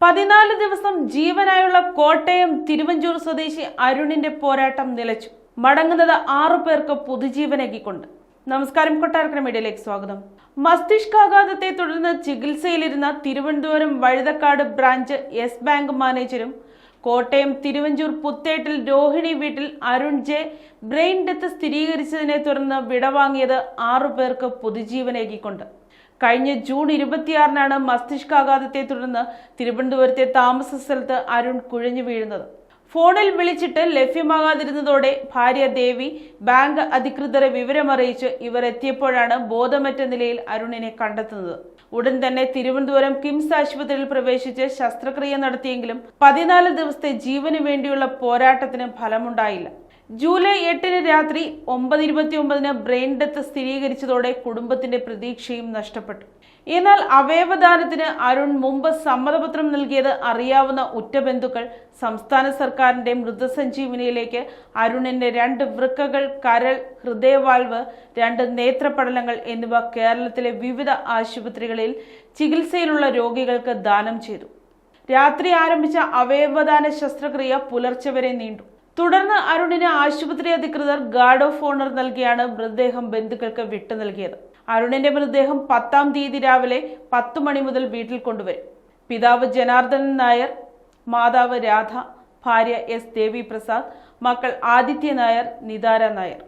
14 ദിവസം ജീവനായുള്ള കോട്ടയം തിരുവഞ്ചൂർ സ്വദേശി അരുണിന്റെ പോരാട്ടം നിലച്ചു. മടങ്ങുന്നത് 6 പേർക്ക് പുതുജീവനേകിക്കൊണ്ട്. നമസ്കാരം, കൊട്ടാരക്കര മീഡിയയിലേക്ക് സ്വാഗതം. മസ്തിഷ്കാഘാതത്തെ തുടർന്ന് ചികിത്സയിലിരുന്ന Thiruvananthapuram Vazhuthacaud branch Yes Bank മാനേജരും കോട്ടയം തിരുവഞ്ചൂർ പുത്തേട്ടിൽ രോഹിണി വീട്ടിൽ അരുൺ ജെ ബ്രെയിൻ ഡെത്ത് സ്ഥിരീകരിച്ചതിനെ തുടർന്ന് വിടവാങ്ങിയത് 6 പേർക്ക് പുതുജീവനേകിക്കൊണ്ട്. കഴിഞ്ഞ ജൂൺ 26-നാണ് മസ്തിഷ്കാഘാതത്തെ തുടർന്ന് തിരുവനന്തപുരത്തെ താമസ സ്ഥലത്ത് അരുൺ കുഴഞ്ഞു വീഴുന്നത്. ഫോണിൽ വിളിച്ചിട്ട് ലഭ്യമാകാതിരുന്നതോടെ ഭാര്യ ദേവി ബാങ്ക് അധികൃതരെ വിവരമറിയിച്ച് ഇവർ എത്തിയപ്പോഴാണ് ബോധമറ്റ നിലയിൽ അരുണിനെ കണ്ടെത്തുന്നത്. ഉടൻ തന്നെ തിരുവനന്തപുരം കിംസ് ആശുപത്രിയിൽ പ്രവേശിച്ച് ശസ്ത്രക്രിയ നടത്തിയെങ്കിലും 14 ദിവസത്തെ ജീവന് വേണ്ടിയുള്ള പോരാട്ടത്തിന് ഫലമുണ്ടായില്ല. ജൂലൈ 8-ന് രാത്രി 9:29-ന് ബ്രെയിൻ ഡെത്ത് സ്ഥിരീകരിച്ചതോടെ കുടുംബത്തിന്റെ പ്രതീക്ഷയും നഷ്ടപ്പെട്ടു. എന്നാൽ അവയവദാനത്തിന് അരുൺ മുമ്പ് സമ്മതപത്രം നൽകിയത് അറിയാവുന്ന ഉറ്റ ബന്ധുക്കൾ സംസ്ഥാന സർക്കാരിന്റെ മൃതസഞ്ജീവനിയിലേക്ക് അരുണിന്റെ 2 വൃക്കകൾ, കരൾ, ഹൃദയവാൽവ്, 2 നേത്രപടലങ്ങൾ എന്നിവ കേരളത്തിലെ വിവിധ ആശുപത്രികളിൽ ചികിത്സയിലുള്ള രോഗികൾക്ക് ദാനം ചെയ്തു. രാത്രി ആരംഭിച്ച അവയവദാന ശസ്ത്രക്രിയ പുലർച്ചെ വരെ നീണ്ടു. തുടർന്ന് അരുണിന് ആശുപത്രി അധികൃതർ ഗാർഡ് ഓഫ് ഓണർ നൽകിയാണ് മൃതദേഹം ബന്ധുക്കൾക്ക് വിട്ടു നൽകിയത്. അരുണിന്റെ മൃതദേഹം 10-ാം തീയതി രാവിലെ 10 മണി മുതൽ വീട്ടിൽ കൊണ്ടുവരും. പിതാവ് ജനാർദ്ദനൻ നായർ, മാതാവ് രാധ, ഭാര്യ എസ് ദേവി പ്രസാദ്, മക്കൾ ആദിത്യ നായർ, നിതാര നായർ.